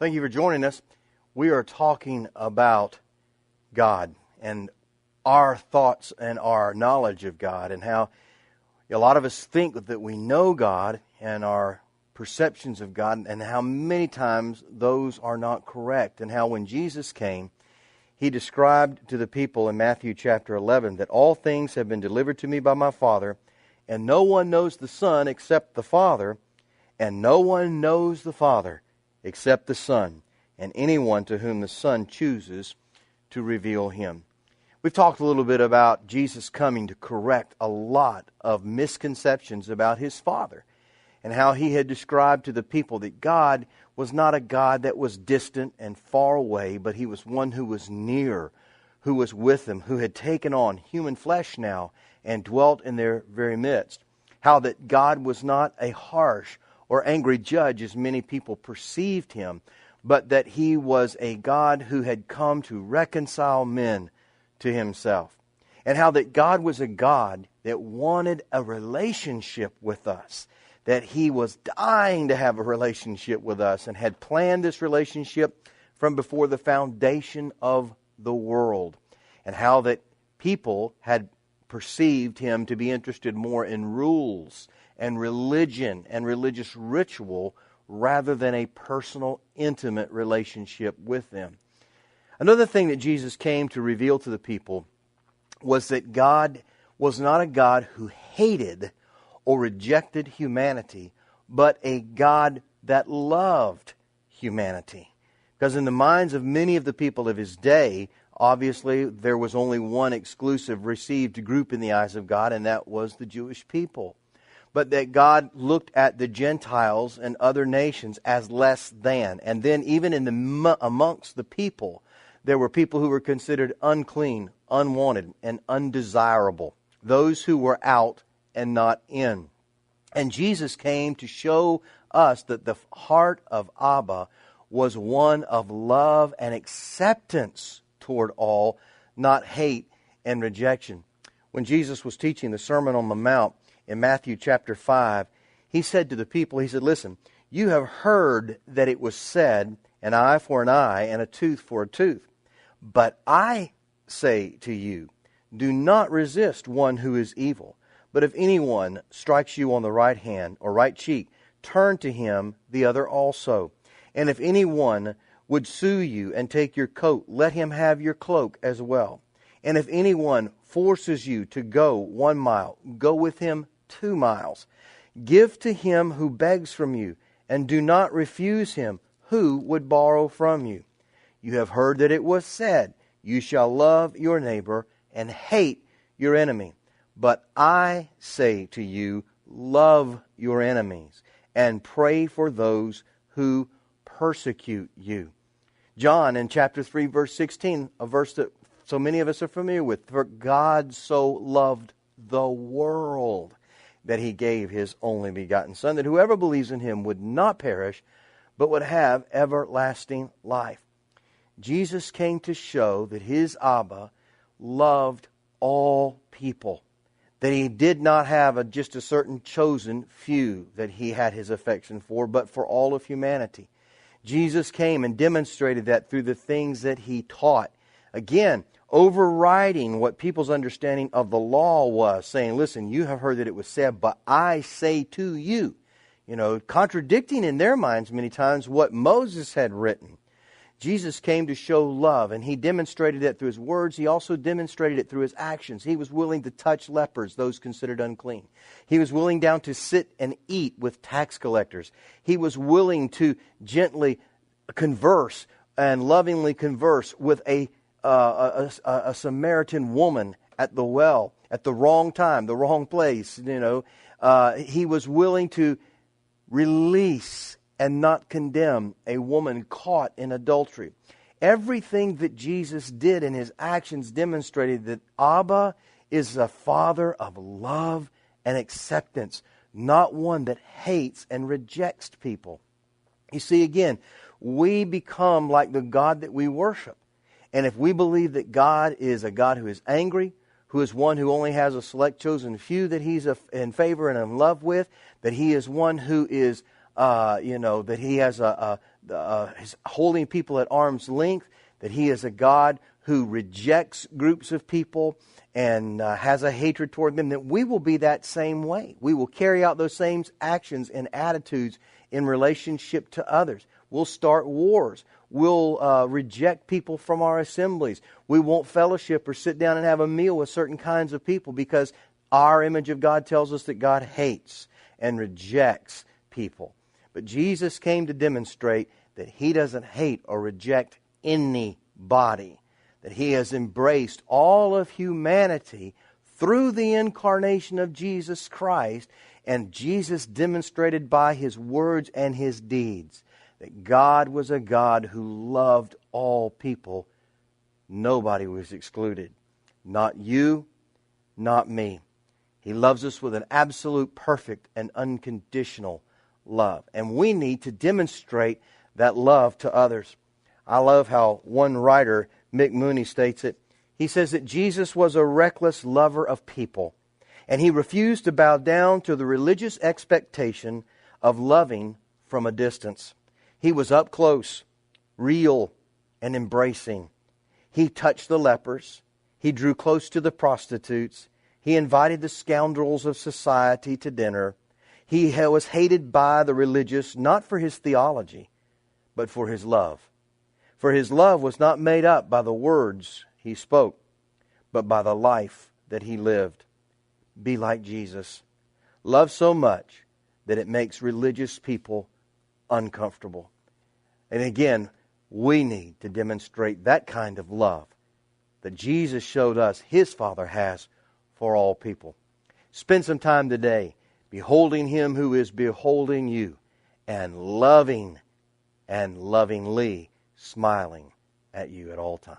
Thank you for joining us. We are talking about God and our thoughts and our knowledge of God, and how a lot of us think that we know God and our perceptions of God, and how many times those are not correct, and how when Jesus came, He described to the people in Matthew chapter 11 that all things have been delivered to me by my Father, and no one knows the Son except the Father, and no one knows the Father except the Son, and anyone to whom the Son chooses to reveal Him. We've talked a little bit about Jesus coming to correct a lot of misconceptions about His Father, and how He had described to the people that God was not a God that was distant and far away, but He was one who was near, who was with them, who had taken on human flesh now and dwelt in their very midst. How that God was not a harsh or angry judge as many people perceived Him, but that He was a God who had come to reconcile men to Himself. And how that God was a God that wanted a relationship with us, that He was dying to have a relationship with us, and had planned this relationship from before the foundation of the world. And how that people had perceived Him to be interested more in rules and religion and religious ritual rather than a personal, intimate relationship with them. Another thing that Jesus came to reveal to the people was that God was not a God who hated or rejected humanity, but a God that loved humanity. Because in the minds of many of the people of His day, obviously there was only one exclusive received group in the eyes of God, and that was the Jewish people. But that God looked at the Gentiles and other nations as less than. And then even amongst the people, there were people who were considered unclean, unwanted, and undesirable. Those who were out and not in. And Jesus came to show us that the heart of Abba was one of love and acceptance toward all, not hate and rejection. When Jesus was teaching the Sermon on the Mount in Matthew chapter 5, He said to the people, He said, "Listen, you have heard that it was said, an eye for an eye and a tooth for a tooth. But I say to you, do not resist one who is evil. But if anyone strikes you on the right hand or right cheek, turn to him the other also. And if anyone would sue you and take your coat, let him have your cloak as well. And if anyone forces you to go 1 mile, go with him 2 miles. Give to him who begs from you, and do not refuse him who would borrow from you. You have heard that it was said, you shall love your neighbor and hate your enemy. But I say to you, love your enemies and pray for those who persecute you." John in chapter 3 verse 16, a verse that so many of us are familiar with. For God so loved the world that He gave His only begotten Son, that whoever believes in Him would not perish, but would have everlasting life. Jesus came to show that His Abba loved all people, that He did not have just a certain chosen few that He had His affection for, but for all of humanity. Jesus came and demonstrated that through the things that He taught. Again, overriding what people's understanding of the law was, saying, listen, you have heard that it was said, but I say to you. Contradicting in their minds many times what Moses had written. Jesus came to show love, and He demonstrated it through His words. He also demonstrated it through His actions. He was willing to touch lepers, those considered unclean. He was willing down to sit and eat with tax collectors. He was willing to gently converse and lovingly converse with a Samaritan woman at the well at the wrong time, the wrong place. He was willing to release and not condemn a woman caught in adultery. Everything that Jesus did in His actions demonstrated that Abba is a Father of love and acceptance, not one that hates and rejects people. You see, again, we become like the God that we worship. And if we believe that God is a God who is angry, who is one who only has a select chosen few that He's in favor and in love with, that He is one who is that He has He's holding people at arm's length, that He is a God who rejects groups of people and has a hatred toward them, that we will be that same way. We will carry out those same actions and attitudes in relationship to others. We'll start wars. We'll reject people from our assemblies. We won't fellowship or sit down and have a meal with certain kinds of people because our image of God tells us that God hates and rejects people. But Jesus came to demonstrate that He doesn't hate or reject anybody, that He has embraced all of humanity through the incarnation of Jesus Christ, and Jesus demonstrated by His words and His deeds that God was a God who loved all people. Nobody was excluded. Not you, not me. He loves us with an absolute, perfect, and unconditional love. And we need to demonstrate that love to others. I love how one writer, Mick Mooney, states it. He says that Jesus was a reckless lover of people, and He refused to bow down to the religious expectation of loving from a distance. He was up close, real, and embracing. He touched the lepers. He drew close to the prostitutes. He invited the scoundrels of society to dinner. He was hated by the religious, not for His theology, but for His love. For His love was not made up by the words He spoke, but by the life that He lived. Be like Jesus. Love so much that it makes religious people uncomfortable. And again, we need to demonstrate that kind of love that Jesus showed us His Father has for all people. Spend some time today beholding Him who is beholding you, and lovingly smiling at you at all times.